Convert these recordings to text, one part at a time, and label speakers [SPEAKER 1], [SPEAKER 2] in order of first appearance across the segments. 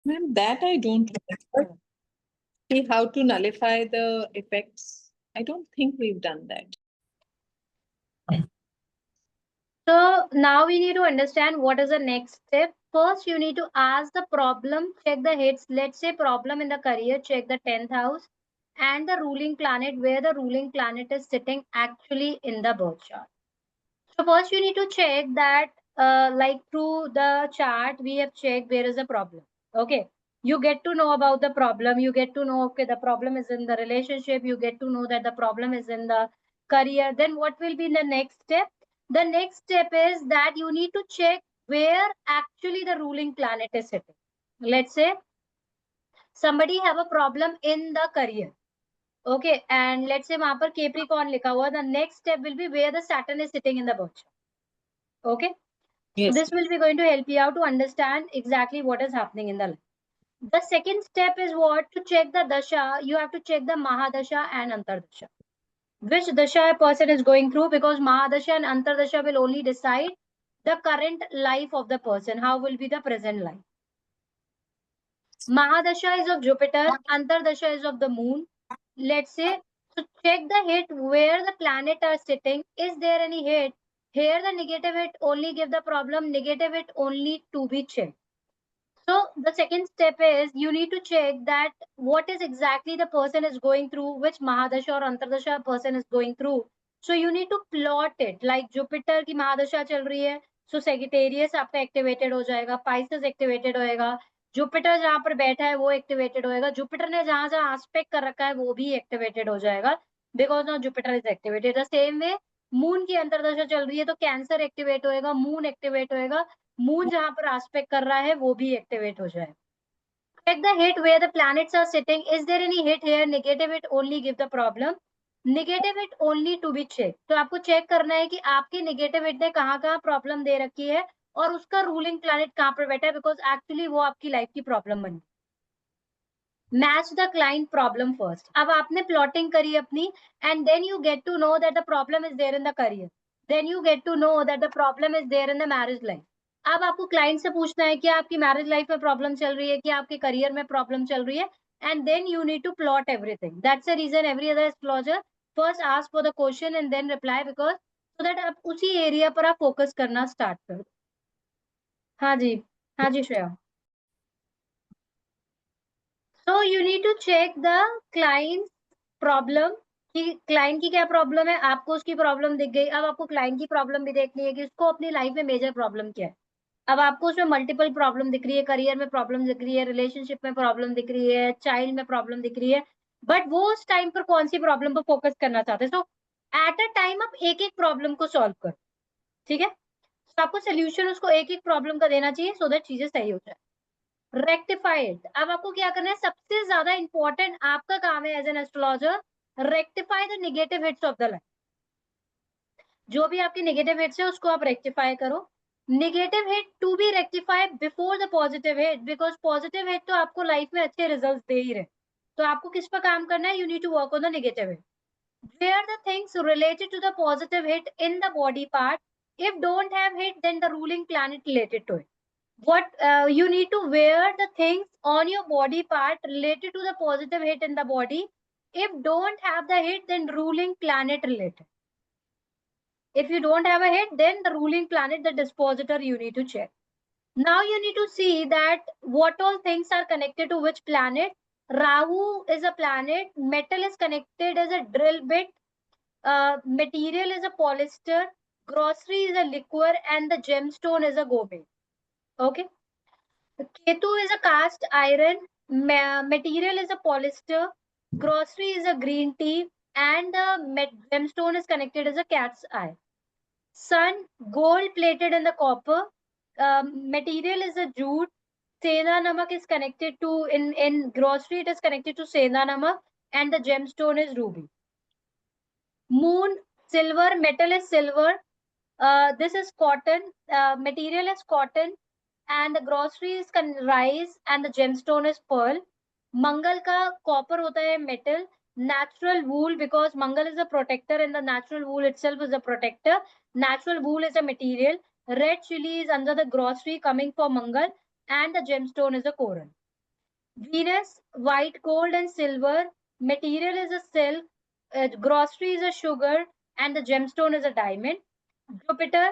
[SPEAKER 1] Ma'am, that I don't know. See how to nullify the effects. I don't think we've done that.
[SPEAKER 2] So now we need to understand what is the next step. First, you need to ask the problem, check the hits. Let's say problem in the career, check the 10th house and the ruling planet, where the ruling planet is sitting actually in the birth chart. So first you need to check that like through the chart, we have checked where is the problem. Okay. You get to know about the problem. You get to know, okay, the problem is in the relationship. You get to know that the problem is in the career. Then what will be the next step? The next step is that you need to check where actually the ruling planet is sitting. Let's say somebody have a problem in the career. Okay. And let's say वहां पर Capricorn लिखा हुआ. The next step will be where the Saturn is sitting in the birth chart. Okay.
[SPEAKER 1] Yes.
[SPEAKER 2] So this will be going to help you out to understand exactly what is happening in the life. The second step is what? To check the dasha. You have to check the Mahadasha and Antardasha. Which dasha a person is going through, because Mahadasha and Antardasha will only decide the current life of the person. How will be the present life? Mahadasha is of Jupiter, Antardasha is of the moon. Let's say, so check the hit where the planet are sitting. Is there any hit? Here the negative hit only give the problem, negative hit only to be checked. So the second step is you need to check that what is exactly the person is going through, which Mahadasha or Antardasha person is going through. So you need to plot it, like Jupiter की महादशा चल रही है, so Sagittarius आपका activated हो जाएगा, Pisces activated होएगा, Jupiter जहाँ पर बैठा है वो activated होएगा, Jupiter ने जहाँ जहाँ aspect कर रखा है वो भी activated हो जाएगा, because now Jupiter is activated. The same way moon की अंतरदशा चल रही है तो कैंसर एक्टिवेट होएगा, मून एक्टिवेट होएगा, मून जहां पर आस्पेक्ट कर रहा है वो भी एक्टिवेट हो जाए. Check the hit where the planets are sitting. Is there any hit here? Negative hit only give the problem. Negative hit only to be checked. तो आपको चेक करना है कि आपके नेगेटिव हिट ने कहाँ कहाँ प्रॉब्लम दे रखी है और उसका रूलिंग प्लैनेट कहाँ पर बैठा है, बिकॉज एक्चुअली वो आपकी लाइफ की प्रॉब्लम बनी. Match the client problem first. अब आपने प्लॉटिंग करी अपनी and then you get to know that the problem is there in the career, then you get to know that the problem is there in the marriage life. अब आपको client से पूछना है कि आपकी मैरिज लाइफ में problem चल रही है, कि आपके करियर में प्रॉब्लम चल रही है, and then you need to plot everything. That's the reason every other astrologer first ask for the question and then reply, because so that आप उसी एरिया पर आप फोकस करना स्टार्ट करो. हाँ जी, हाँ जी Shreya. So you need to check the client's problem कि क्लाइंट की क्या प्रॉब्लम है. आपको उसकी प्रॉब्लम दिख गई, अब आपको क्लाइंट की प्रॉब्लम भी देखनी है कि उसको अपनी लाइफ में मेजर प्रॉब्लम क्या है. अब आपको उसमें मल्टीपल प्रॉब्लम दिख रही है, करियर में प्रॉब्लम दिख रही है, रिलेशनशिप में प्रॉब्लम दिख रही है, चाइल्ड में प्रॉब्लम दिख रही है, बट वो उस टाइम पर कौन सी प्रॉब्लम पर फोकस करना चाहते हैं. सो एट अ टाइम आप एक एक प्रॉब्लम को सॉल्व करो. ठीक है. तो आपको सोल्यूशन उसको एक एक प्रॉब्लम का देना चाहिए, सो दैट चीजें सही हो जाए. रेक्टिफाइड. अब आपको क्या करना है, सबसे ज्यादा इंपॉर्टेंट आपका काम है as an astrologer, rectify the negative hits of the life. जो भी आपके नेगेटिव हिट्स है उसको आप रेक्टिफाई करो. Negative hit to be rectify before the positive hit, because positive hit तो आपको लाइफ में अच्छे रिजल्ट दे ही रहे. तो आपको किस पर काम करना है, you need to work on the negative hit. Where the things related to the positive hit in the body part, if don't have hit, then the ruling planet related to it. What you need to wear the things on your body part related to the positive hit in the body. If don't have the hit, then ruling planet related. If you don't have a hit, then the ruling planet, the dispositor, you need to check. Now you need to see that what all things are connected to which planet. Rahu is a planet, metal is connected as a drill bit, material is a polyester, grocery is a liquor, and the gemstone is a gobe. Okay. Ketu is a cast iron, material is a polyester, grocery is a green tea, and the gemstone is connected as a cat's eye. Sun, gold plated in the copper, material is a jute, Sena namak is connected to, in grocery it is connected to Sena namak, and the gemstone is ruby. Moon, silver, metal is silver, this is cotton, material is cotton, and the grocery is rice, and the gemstone is pearl. Mangal ka copper hota hai, metal. Natural wool, because Mangal is a protector and the natural wool itself is a protector. Natural wool is a material. Red chili is under the grocery coming for Mangal, and the gemstone is a coral. Venus, white gold and silver. Material is a silk. Grocery is a sugar, and the gemstone is a diamond. Jupiter,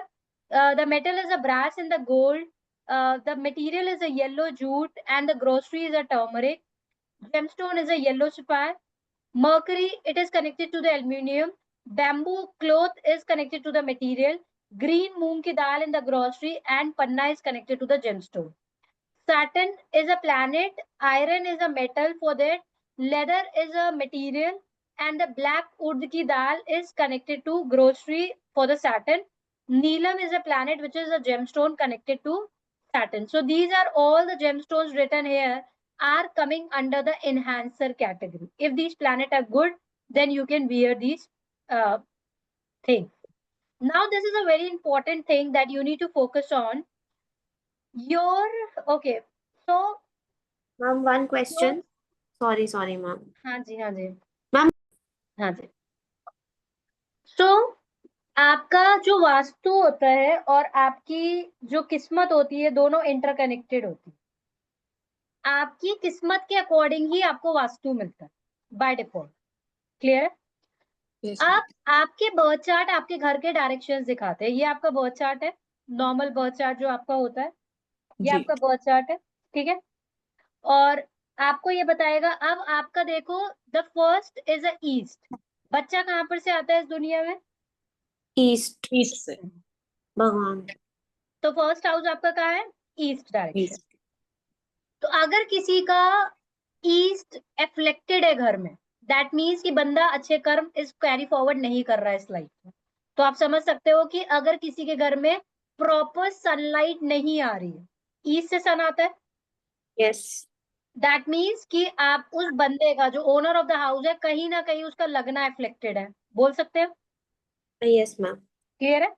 [SPEAKER 2] the metal is a brass and the gold. The material is a yellow jute, and the grocery is a turmeric. Gemstone is a yellow sapphire. Mercury, it is connected to the aluminium. Bamboo cloth is connected to the material. Green moong ki dal in the grocery, and panna is connected to the gemstone. Saturn is a planet, iron is a metal for that, leather is a material, and the black urd ki dal is connected to grocery for the Saturn. Neelam is a planet which is a gemstone connected to Saturn. So these are all the gemstones written here are coming under the enhancer category. If these planets are good, then you can wear these things. Now this is a very important thing that you need to focus on. Okay, so
[SPEAKER 3] Ma'am, one question. Sorry, ma'am.
[SPEAKER 2] हाँ जी हाँ जी
[SPEAKER 3] Ma'am.
[SPEAKER 2] हाँ जी सो आपका जो वास्तु होता है और आपकी जो किस्मत होती है दोनों इंटरकनेक्टेड होती है। आपकी किस्मत के अकॉर्डिंग ही आपको वास्तु मिलता है बाय डिफॉल्ट। क्लियर?
[SPEAKER 1] Yes,
[SPEAKER 2] अब आपके बर्थ चार्ट आपके घर के डायरेक्शंस दिखाते हैं। ये आपका बर्थ चार्ट है, नॉर्मल बर्थ चार्ट जो आपका होता है, ये
[SPEAKER 1] जी।
[SPEAKER 2] आपका बर्थ चार्ट है, ठीक है। और आपको ये बताएगा, अब आपका देखो the first is a east. बच्चा कहाँ पर से आता है इस दुनिया में?
[SPEAKER 3] ईस्ट
[SPEAKER 1] ईस्ट से।
[SPEAKER 3] भगवान।
[SPEAKER 2] तो फर्स्ट हाउस आपका कहाँ है? East direction.
[SPEAKER 1] ईस्ट।
[SPEAKER 2] तो अगर किसी का ईस्ट एफ्लेक्टेड है घर में, दैट मीन्स कि बंदा अच्छे कर्म इस कैरी फॉरवर्ड नहीं कर रहा है इस लाइफ में। तो आप समझ सकते हो कि अगर किसी के घर में प्रॉपर सनलाइट नहीं आ रही है, ईस्ट से सन आता है,
[SPEAKER 3] यस,
[SPEAKER 2] दैट मीन्स कि आप उस बंदे का जो ओनर ऑफ द हाउस है कहीं ना कहीं उसका लगना एफ्लेक्टेड है। बोल सकते हो?
[SPEAKER 3] Yes ma'am.
[SPEAKER 2] क्लियर है?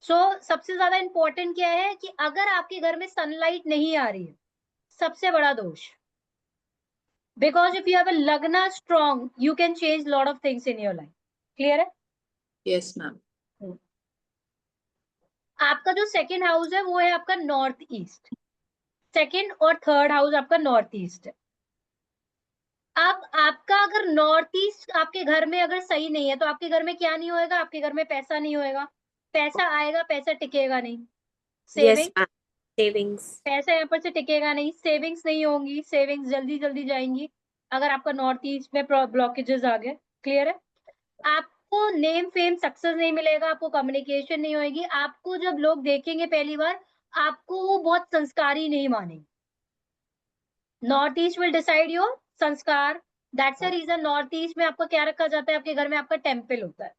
[SPEAKER 2] सो सबसे ज्यादा इंपॉर्टेंट क्या है कि अगर आपके घर में सनलाइट नहीं आ रही है, सबसे बड़ा दोष, because if you have a लगना strong you can change lot of things in your life. Clear है?
[SPEAKER 1] Yes ma'am.
[SPEAKER 2] आपका जो सेकेंड हाउस है वो है आपका नॉर्थ ईस्ट। सेकेंड और थर्ड हाउस आपका नॉर्थ ईस्ट है। अब आपका अगर नॉर्थ ईस्ट आपके घर में अगर सही नहीं है तो आपके घर में क्या नहीं होएगा? आपके घर में पैसा नहीं होएगा। पैसा आएगा, पैसा टिकेगा नहीं। सेविंग,
[SPEAKER 3] सेविंग्स,
[SPEAKER 2] पैसा यहाँ पर से टिकेगा नहीं, सेविंग्स नहीं होंगी, सेविंग्स जल्दी जल्दी जाएंगी अगर आपका नॉर्थ ईस्ट में ब्लॉकेजेस आ गए। क्लियर है? आपको नेम फेम सक्सेस नहीं मिलेगा, आपको कम्युनिकेशन नहीं होगी, आपको जब लोग देखेंगे पहली बार आपको वो बहुत संस्कारी नहीं मानेंगे। North east will decide your संस्कार। That's a reason north east में आपका क्या रखा जाता है? आपके घर में आपका टेम्पल होता है।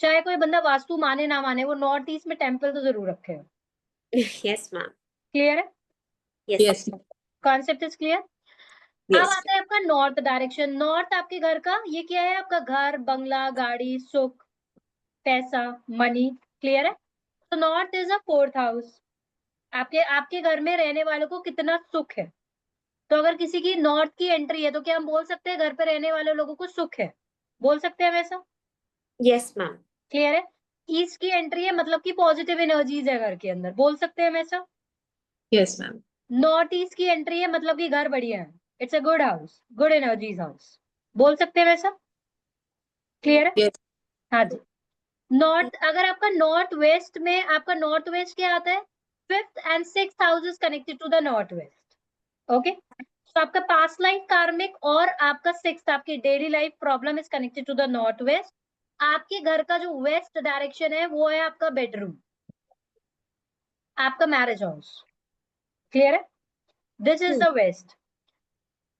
[SPEAKER 2] चाहे कोई बंदा वास्तु माने ना माने, वो नॉर्थ ईस्ट में टेम्पल तो जरूर रखेगा।
[SPEAKER 3] Yes ma'am.
[SPEAKER 2] क्लियर है?
[SPEAKER 1] यस।
[SPEAKER 2] Concept is clear? अब
[SPEAKER 1] यस।
[SPEAKER 2] आता है आपका नॉर्थ डायरेक्शन। नॉर्थ आपके घर का ये क्या है? आपका घर, बंगला, गाड़ी, सुख, पैसा, मनी। क्लियर है? तो north is a fourth house. आपके घर में रहने वालों को कितना सुख है। तो अगर किसी की नॉर्थ की एंट्री है तो क्या हम बोल सकते हैं घर पे रहने वाले लोगों को सुख है? बोल सकते हैं वैसा?
[SPEAKER 3] Yes ma'am.
[SPEAKER 2] क्लियर है? ईस्ट की एंट्री है मतलब कि पॉजिटिव एनर्जीज है घर के अंदर। बोल सकते हैं वैसा?
[SPEAKER 1] Yes ma'am.
[SPEAKER 2] नॉर्थ ईस्ट की एंट्री है मतलब कि घर बढ़िया है, it's a good house, good energies house. बोल सकते हैं वैसा? क्लियर है?
[SPEAKER 1] यस।
[SPEAKER 2] हाँ जी। नॉर्थ, अगर आपका नॉर्थ वेस्ट में, आपका नॉर्थ वेस्ट क्या आता है? Fifth and sixth house is connected to the north west. Okay, तो आपका पास्ट लाइफ कार्मिक और आपका सिक्स्थ आपकी daily life problem is connected to the north west. आपके घर का जो वेस्ट डायरेक्शन है वो है आपका बेडरूम, आपका मैरिज हाउस। क्लियर है? This is the west.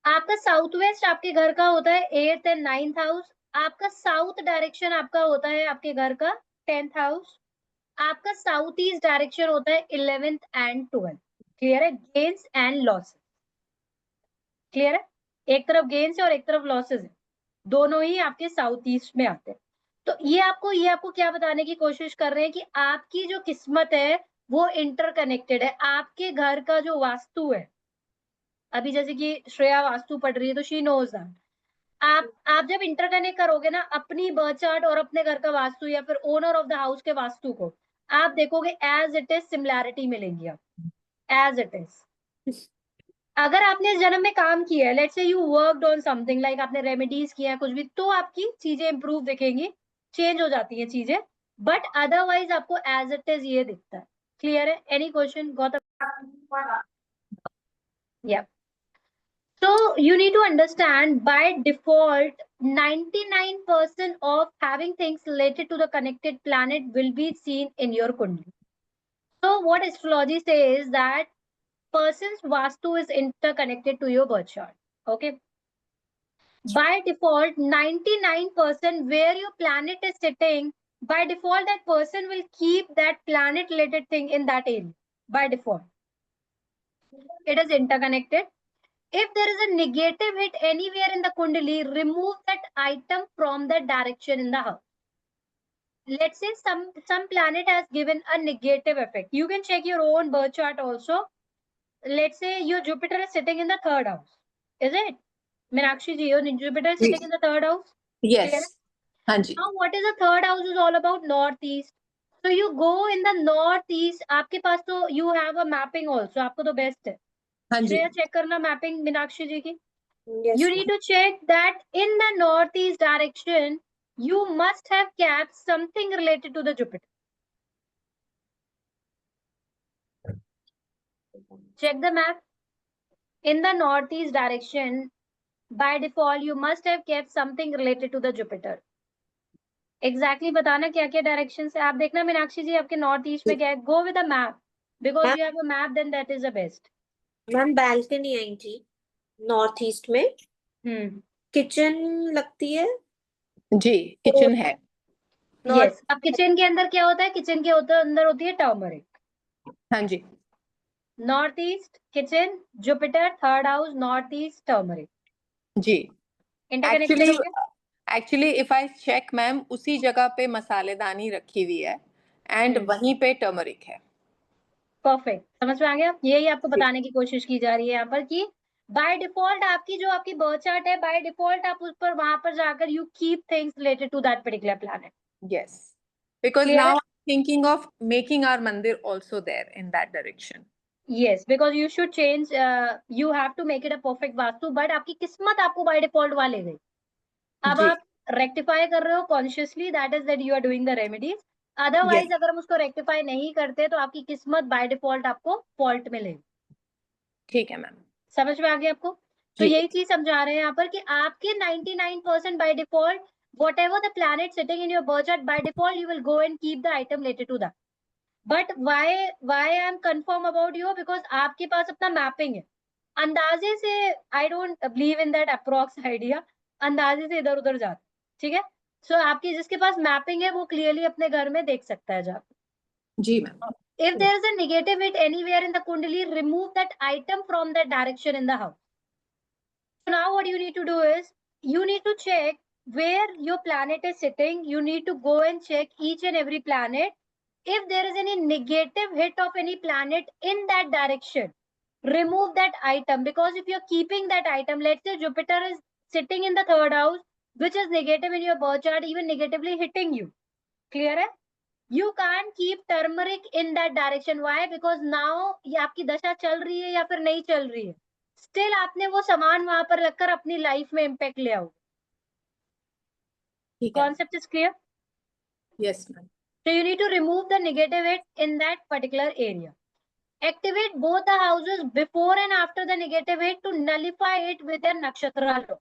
[SPEAKER 2] आपका साउथ वेस्ट आपके घर का होता है एट्थ एंड नाइन्थ हाउस। आपका साउथ डायरेक्शन आपका होता है आपके घर का 10th हाउस। आपका साउथ ईस्ट डायरेक्शन होता है 11th एंड 12th। क्लियर है? Gains and losses. क्लियर है? एक तरफ गेन्स है और एक तरफ लॉसेस है, दोनों ही आपके साउथ ईस्ट में आते हैं। तो ये आपको क्या बताने की कोशिश कर रहे हैं कि आपकी जो किस्मत है वो इंटरकनेक्टेड है। आपके घर का जो वास्तु है, अभी जैसे कि श्रेया वास्तु पढ़ रही है तो शी नोज दैट। आप जब इंटरकनेक्ट करोगे ना अपनी बर्थ चार्ट और अपने घर का वास्तु या फिर ओनर ऑफ द हाउस के वास्तु को, आप देखोगे एज इट इज सिमिलैरिटी मिलेंगी, आप एज इट इज। अगर आपने इस जन्म में काम किया है, let's say you worked on something like आपने रेमेडीज किया है कुछ भी, तो आपकी चीजें इंप्रूव दिखेंगी, चेंज हो जाती है चीजें, बट अदरवाइज आपको एज इट इज ये दिखता है। क्लियर है? Any question Gautam? या so you need to understand by default 99% of having things related to the connected planet will be seen in your kundali. So what astrology says that person's vastu is interconnected to your birth chart. Okay. By default, 99% where your planet is sitting, by default, that person will keep that planet related thing in that area. By default, it is interconnected. If there is a negative hit anywhere in the kundali, remove that item from that direction in the house. Let's say some planet has given a negative effect. You can check your own birth chart also. Let's say your Jupiter is sitting in the 3rd house. Is it? Meenakshi ji, your Jupiter is sitting in the 3rd house.
[SPEAKER 1] Yes.
[SPEAKER 2] Clear?
[SPEAKER 1] हाँ जी.
[SPEAKER 2] Now, what is the 3rd house is all about? Northeast. So you go in the northeast. आपके पास तो you have a mapping also. आपको तो best है.
[SPEAKER 1] हाँ जी.
[SPEAKER 2] Shreya check करना mapping Meenakshi जी की.
[SPEAKER 3] Yes,
[SPEAKER 2] You
[SPEAKER 3] ma'am.
[SPEAKER 2] need to check that in the northeast direction, you must have kept something related to the Jupiter. Check the map. In the northeast direction, by default, you must have kept something related to the Jupiter. Exactly बताना क्या क्या direction से आप देखना मीनाक्षी जी आपके north east में क्या है. Go with a map because
[SPEAKER 3] Ma'am.
[SPEAKER 2] you have a map, then that is the best.
[SPEAKER 3] Ma'am balcony आई थी नॉर्थ ईस्ट में, किचन लगती है.
[SPEAKER 1] जी, किचन है.
[SPEAKER 2] Yes. अब किचन के अंदर क्या होता है? किचन के अंदर होती है टर्मरिक.
[SPEAKER 1] हाँ जी.
[SPEAKER 2] North east kitchen, Jupiter 3rd house, north east turmeric.
[SPEAKER 1] जी.
[SPEAKER 2] इंटरकनेक्टेड हो गया.
[SPEAKER 1] Actually if I check ma'am, उसी जगह पे मसालेदानी रखी हुई है एंड वहीं पे टर्मरिक है.
[SPEAKER 2] परफेक्ट. समझ में आ गया? यही आपको बताने की कोशिश की जा रही है यहाँ पर कि बाय डिफॉल्ट आपकी बर्थ चार्ट है, बाय डिफॉल्ट आप उस पर वहां पर जाकर you keep things related to that particular planet.
[SPEAKER 1] Yes. Because
[SPEAKER 2] Clear?
[SPEAKER 1] now I'm thinking of making our mandir also there in that direction.
[SPEAKER 2] Yes, because you should change, you have to make it a perfect vastu, but आपकी किस्मत आपको by default वहां ले गई. अब
[SPEAKER 1] जी.
[SPEAKER 2] आप rectify कर रहे हो consciously, that is that you are doing the remedies. Otherwise अगर हम उसको रेक्टिफाई नहीं करते तो आपकी किस्मत बाय डिफॉल्ट आपको फॉल्ट मिलेगी.
[SPEAKER 1] ठीक है मैम.
[SPEAKER 2] समझ में आ गया आपको? तो
[SPEAKER 1] जी.
[SPEAKER 2] यही चीज समझा रहे हैं यहाँ पर कि आपके 99% by default whatever the planet sitting in your birth chart, by default you will go and keep the item related to that. But why I am confirm about you, because आपके पास अपना मैपिंग है. अंदाजे से I don't believe in that approx idea. अंदाजे से इधर उधर जाता. ठीक है? सो आपकी जिसके पास मैपिंग है वो क्लियरली अपने घर में देख सकता है जाकर.
[SPEAKER 1] जी ma'am.
[SPEAKER 2] If there is a negative hit anywhere in the kundali, remove that item from that direction in the house. So now what you need to do is, you need to check where your planet is sitting. You need to go and check each and every planet. If there is any negative hit of any planet in that direction, remove that item, because if you're keeping that item, let's say Jupiter is sitting in the 3rd house, which is negative in your birth chart, even negatively hitting you. Clear है? You can't keep turmeric in that direction. Why? Because now ये आपकी दशा चल रही है या फिर नहीं चल रही है, स्टिल आपने वो सामान वहां पर रखकर अपनी लाइफ में इम्पैक्ट ले आओ. Concept is clear?
[SPEAKER 1] Yes ma'am.
[SPEAKER 2] So you need to remove the negative hit in that particular area. Activate both the houses before and after the negative hit to nullify it with a nakshatra law.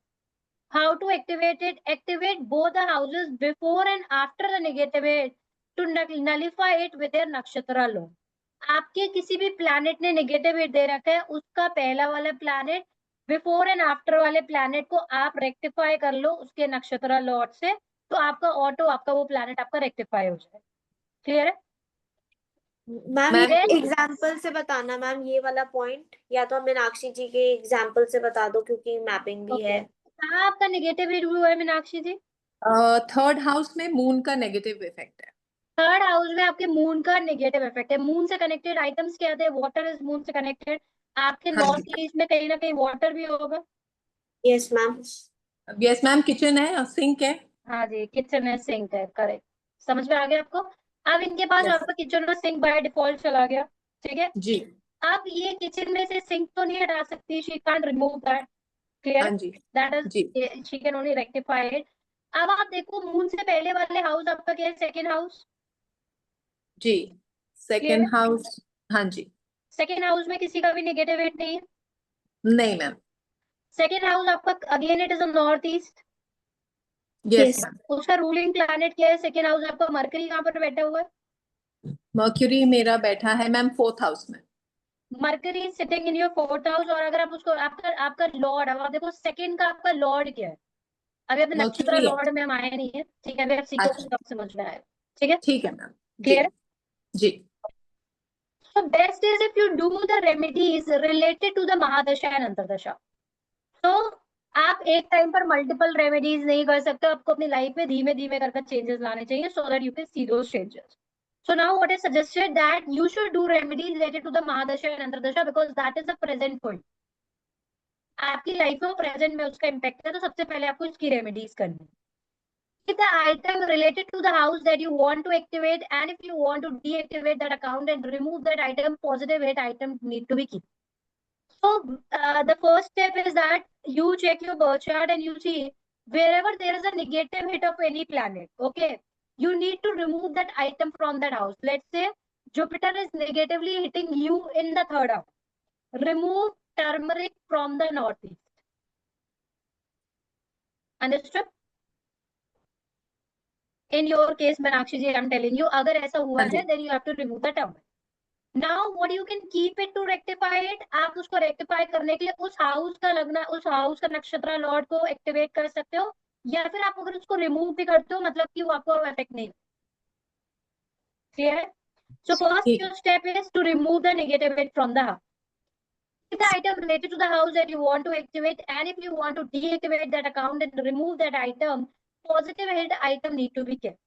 [SPEAKER 2] How to activate it? Activate both the houses before and after the negative hit to nullify it with a nakshatra law. आपके किसी भी planet ने negative hit दे रखा है, उसका पहला वाला planet before and after वाले प्लैनेट को आप रेक्टिफाई कर लो उसके नक्षत्र लॉट से, तो आपका ऑटो आपका वो प्लैनेट आपका रेक्टिफाई हो जाए. क्लियर है?
[SPEAKER 3] मैम
[SPEAKER 1] Ma'am,
[SPEAKER 3] एग्जाम्पल से बताना मैम ये वाला पॉइंट, या तो मीनाक्षी जी के एग्जाम्पल से बता दो क्योंकि मैपिंग भी है.
[SPEAKER 2] कहाँ आपका नेगेटिव हिट हुआ है मीनाक्षी जी?
[SPEAKER 1] 3rd हाउस में मून का नेगेटिव इफेक्ट है.
[SPEAKER 2] 3rd हाउस में आपके मून का नेगेटिव इफेक्ट है. मून से कनेक्टेड आइटम्स क्या थे? वाटर इज मून से कनेक्टेड. आपके नॉर्थ ईस्ट में कहीं ना कहीं वाटर भी होगा.
[SPEAKER 3] Yes ma'am.
[SPEAKER 1] Yes ma'am. Kitchen है, सिंक है.
[SPEAKER 2] हाँ जी, किचन है, सिंक है. करेक्ट. समझ में आ गया आपको? अब इनके पास
[SPEAKER 1] Yes.
[SPEAKER 2] आपका किचन और सिंक बाय डिफॉल्ट चला गया. ठीक है?
[SPEAKER 1] जी.
[SPEAKER 2] अब ये किचन में से सिंक तो नहीं हटा सकती, she can't remove that, clear,
[SPEAKER 1] हाँ जी
[SPEAKER 2] दैट इज
[SPEAKER 1] जी
[SPEAKER 2] she can only rectify it. अब आप देखो मून से पहले वाले हाउस आपका क्या है, सेकंड हाउस,
[SPEAKER 1] जी।
[SPEAKER 2] क्लियर
[SPEAKER 1] सेकेंड
[SPEAKER 2] है,
[SPEAKER 1] हाउस, हाँ जी।
[SPEAKER 2] सेकंड हाउस में किसी का भी नेगेटिव हिट नहीं है।
[SPEAKER 1] नहीं मैम।
[SPEAKER 2] सेकंड हाउस आपका again it is north east,
[SPEAKER 1] yes ma'am.
[SPEAKER 2] उसका रूलिंग प्लैनेट क्या है, सेकंड हाउस आपका मरकरी कहाँ पर बैठा हुआ है,
[SPEAKER 1] मर्क्यूरी मेरा बैठा है मैम फोर्थ हाउस में।
[SPEAKER 2] Mercury sitting in your fourth house. और अगर आप उसको आपका आपका लॉर्ड, अब आप देखो सेकंड का आपका लॉर्ड क्या है, अभी अपने नक्षत्र
[SPEAKER 1] मर्क्यूरी है।
[SPEAKER 2] लॉर्ड में हम आए नहीं है, ठीक है, अभी आप सीखोगे
[SPEAKER 1] अच्छा
[SPEAKER 2] तब समझ में आएगा, ठीक है,
[SPEAKER 1] ठीक है मैम। जी
[SPEAKER 2] क्लियर है।
[SPEAKER 1] जी।
[SPEAKER 2] So best is if you do the remedies related to the महादशा and अंतर्दशा। तो आप एक टाइम पर मल्टीपल रेमेडीज नहीं कर सकते, आपको अपनी लाइफ में धीमे धीमे करके चेंजेस लाने चाहिए, so that you can see those changes. So now what is suggested that you should do remedies related to the महादशा and अंतर्दशा because that is the present point। आपकी लाइफ में प्रेजेंट में उसका इम्पैक्ट है, तो सबसे पहले आपको इसकी रेमेडीज करनी है। If the item related to the house that you want to activate, and if you want to deactivate that account and remove that item, positive hit item need to be kept. So the first step is that you check your birth chart and you see wherever there is a negative hit of any planet, okay, you need to remove that item from that house. Let's say Jupiter is negatively hitting you in the third house. Remove turmeric from the northeast. Understood? In your case, Meenakshi ji, I'm telling you, अगर ऐसा हुआ
[SPEAKER 1] हाँ जी।
[SPEAKER 2] है, then you have to remove the turmeric. Now what you can keep it to rectify it, आप उसको rectify करने के लिए उस हाउस का लगना, उस हाउस का नक्षत्र लॉर्ड को एक्टिवेट कर सकते हो, या फिर आप अगर उसको रिमूव भी करते हो मतलब कि वो आपको इफेक्ट नहीं, क्लियर है। So first
[SPEAKER 1] ठीक
[SPEAKER 2] your
[SPEAKER 1] है।
[SPEAKER 2] step is to remove the negative hit from the house. If the item related to the house that you want to activate, and if you want to deactivate that account and remove that item, positive hit item need to be kept.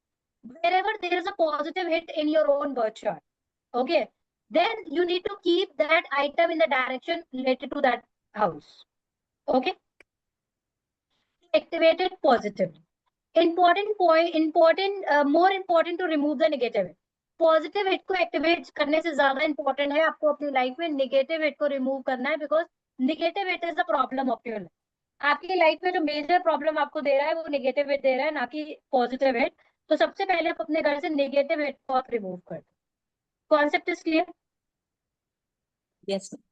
[SPEAKER 2] Wherever there is a positive hit in your own birth chart, okay, then you need to keep that item in the direction related to that house, okay, activate it positively. Important point, more important to remove the negative hit. Positive hit को activate करने से ज्यादा important है आपको अपनी life में negative hit को remove करना है, because negative hit is the problem of your life. आपकी लाइफ में जो मेजर प्रॉब्लम आपको दे रहा है वो नेगेटिव हिट दे रहा है, ना कि पॉजिटिव हिट। तो सबसे पहले आप अपने घर से नेगेटिव हिट को आप रिमूव कर दो। Concept is clear?
[SPEAKER 1] Yes ma'am.